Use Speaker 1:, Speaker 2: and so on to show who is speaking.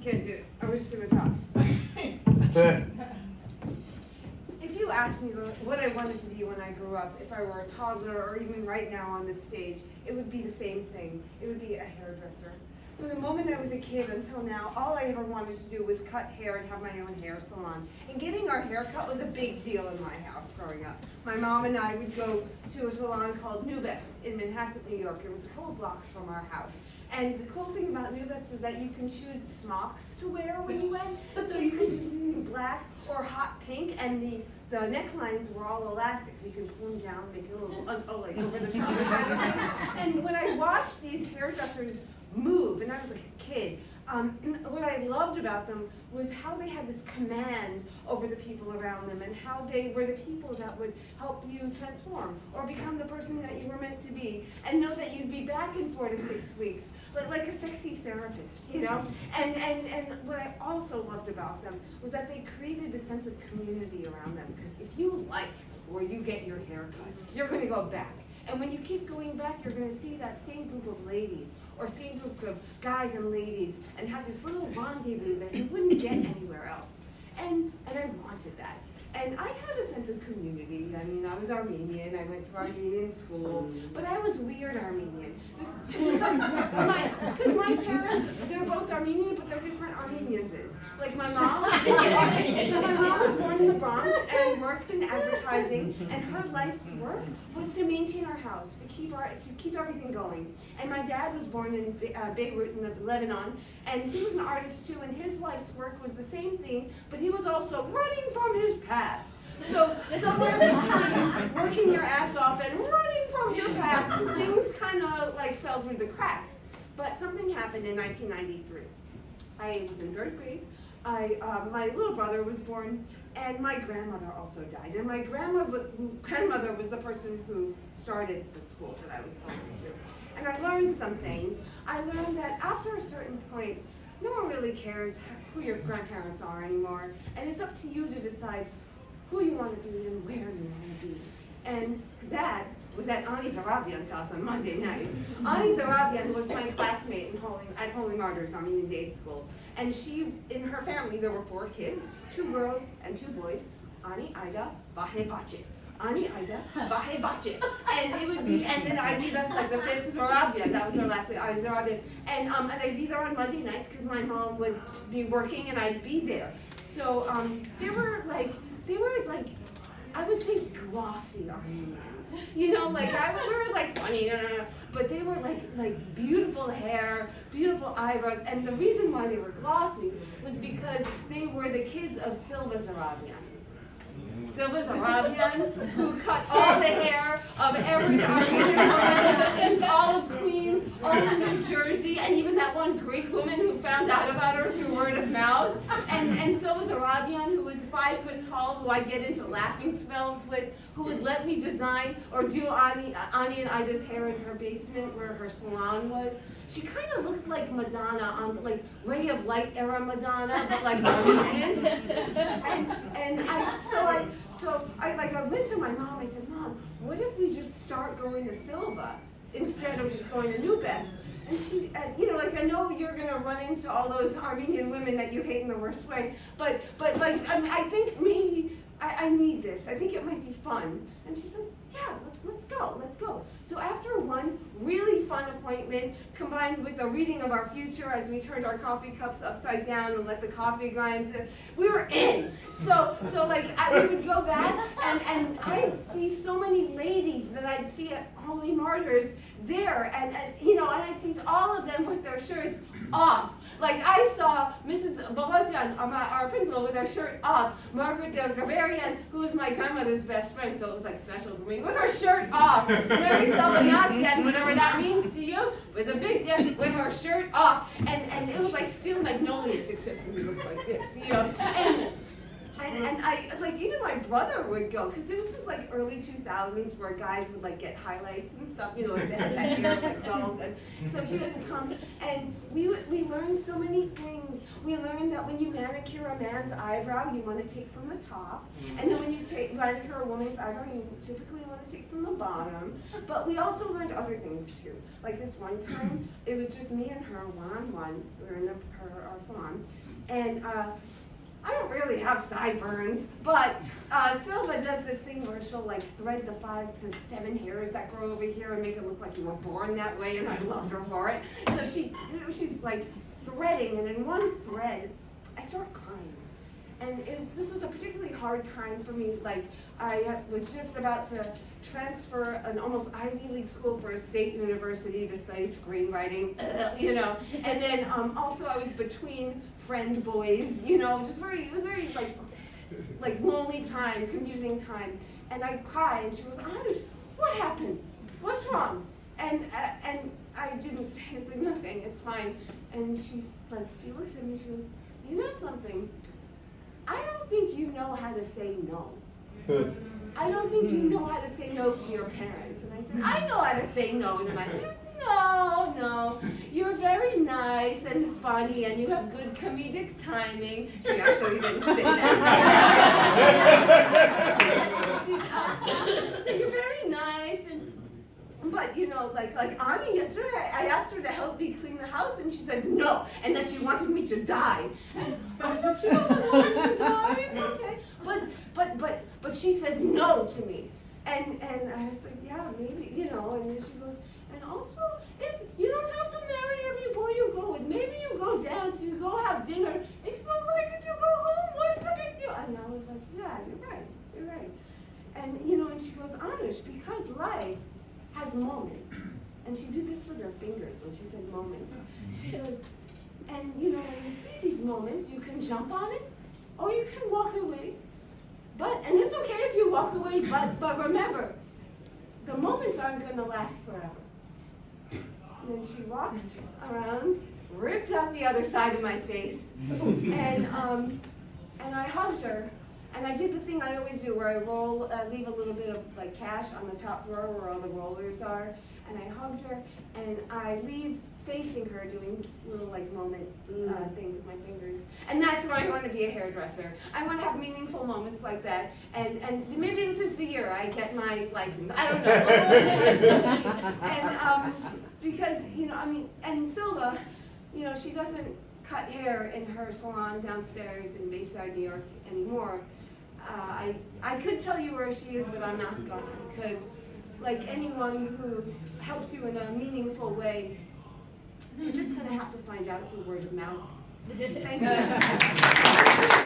Speaker 1: Can't do it. I'm just gonna talk. If you asked me what I wanted to be when I grew up, if I were a toddler or even right now on this stage, it would be the same thing. It would be a hairdresser. From the moment I was a kid until now, all I ever wanted to do was cut hair and have my own hair salon. And getting our hair cut was a big deal in my house growing up. My mom and I would go to a salon called New Best in Manhasset, New York. It was a couple blocks from our house. And the cool thing about New Best was that you can choose smocks to wear when you went. So you could choose between black or hot pink, and the necklines were all elastic, so you can pull them down, make it a little, like over the shoulder kind of thing. And when I watched these hairdressers move, and I was like a kid, what I loved about them was how they had this command over the people around them, and how they were the people that would help you transform or become the person that you were meant to be, and know that you'd be back in 4 to 6 weeks, like a sexy therapist, you know? And what I also loved about them was that they created a sense of community around them, because if you like where you get your hair cut, you're gonna go back. And when you keep going back, you're gonna see that same group of ladies, or same group of guys and ladies, and have this little rendezvous that you wouldn't get anywhere else. And I wanted that. And I had a sense of community. I mean, I was Armenian, I went to Armenian school, but I was weird Armenian. Because my parents, they're both Armenian, but they're different Armenianses. Like my mom was born in the Bronx and worked in advertising, and her life's work was to maintain our house, to keep everything going. And my dad was born in Beirut in Lebanon, and he was an artist too, and his life's work was the same thing, but he was also running from his past. So somewhere between working your ass off and running from your past, things kind of like fell through the cracks. But something happened in 1993. I was in 3rd grade. My little brother was born, and my grandmother also died. And my grandmother was the person who started the school that I was going to. And I learned some things. I learned that after a certain point, no one really cares who your grandparents are anymore. And it's up to you to decide who you want to be and where you want to be. And that was at Ani Zarabian's house on Monday nights. Ani Zarabian was my classmate at Holy Martyrs Armenian Day School. And in her family, there were 4 kids, 2 girls and 2 boys. Ani, Ida, Vahe, Vache. Ani, Ida, Vahe, Vache. And it would be, and then I'd be the 5th Zarabian. That was her last name, Ani Zarabian. And I'd be there on Monday nights because my mom would be working and I'd be there. So they were like, I would say glossy Armenians. You know, like we were like funny, but they were like beautiful hair, beautiful eyebrows, and the reason why they were glossy was because they were the kids of Silva Zarabian. Silva Zarabian, who cut all the hair of every Armenian woman in all of Queens, all of New Jersey, and even that one Greek woman who found out about her through word of mouth. And Silva Zarabian, who was 5 foot tall, who I'd get into laughing spells with, who would let me design or do Ani and Ida's hair in her basement where her salon was. She kind of looked like Madonna, like Ray of Light era Madonna, but like Armenian. So I went to my mom. I said, Mom, what if we just start going to Silva instead of just going to New Best? And she, I know you're gonna run into all those Armenian women that you hate in the worst way, but I think maybe I need this. I think it might be fun. And she said, yeah, let's go. So after one really fun appointment, combined with the reading of our future as we turned our coffee cups upside down and let the coffee grind, we were in. So we would go back, and I'd see so many ladies that I'd see at Holy Martyrs there, and I'd see all of them with their shirts off. Like I saw Mrs. Bohosian, our principal, with her shirt off. Margaret Gavarian, who was my grandmother's best friend, so it was like special for me, with her shirt off. Mary Salvanasian, whatever that means to you, was a big deal, with her shirt off. And it was like Steel Magnolias, except we looked like this, And I, like, even my brother would go, because it was just like early 2000s where guys would like get highlights and stuff, you know, like they had that hair like all good. So he would come, and we learned so many things. We learned that when you manicure a man's eyebrow, you want to take from the top, and then when you manicure a woman's eyebrow, you typically want to take from the bottom. But we also learned other things too. Like this one time, it was just me and her one-on-one. We were in our salon, and I don't really have sideburns, but Silva does this thing where she'll like thread the 5 to 7 hairs that grow over here and make it look like you were born that way, and I loved her for it. So she's like threading, and in one thread, I start crying. And this was a particularly hard time for me. Like, I was just about to transfer an almost Ivy League school for a state university to study screenwriting, you know. And then also I was between friend boys, you know, it was very like lonely time, confusing time. And I cried, and she goes, Anoush, what happened? What's wrong? And I didn't say, I was like, nothing, it's fine. And she looks at me, she goes, you know something? I don't think you know how to say no. I don't think you know how to say no to your parents. And I said, I know how to say no. And I'm like, no, you're very nice and funny and you have good comedic timing. She actually didn't say that. She said, you're very nice. But you know, like Ani yesterday, I asked her to help me clean the house, and she said no, and that she wanted me to die. And I know she doesn't want me to die. It's okay. But she says no to me, and I was like, yeah, maybe, you know. And then she goes, and also, if you don't have to marry every boy you go with, maybe you go dance, you go have dinner. If you don't like it, you go home. What's the big deal? And I was like, yeah, you're right. And you know, and she goes, Anoush, because life has moments. And she did this with her fingers when she said moments. She goes, and you know, when you see these moments, you can jump on it, or you can walk away. And it's okay if you walk away, but remember, the moments aren't going to last forever. And then she walked around, ripped out the other side of my face, and I hugged her. And I did the thing I always do, where I leave a little bit of like cash on the top drawer where all the rollers are. And I hugged her, and I leave facing her, doing this little like moment thing with my fingers. And that's why I want to be a hairdresser. I want to have meaningful moments like that. And maybe this is the year I get my license. I don't know. And because, you know, I mean, and Silva, you know, she doesn't cut hair in her salon downstairs in Bayside, New York anymore. I could tell you where she is, but I'm not going, because like anyone who helps you in a meaningful way, you're just going to have to find out through word of mouth. Thank you.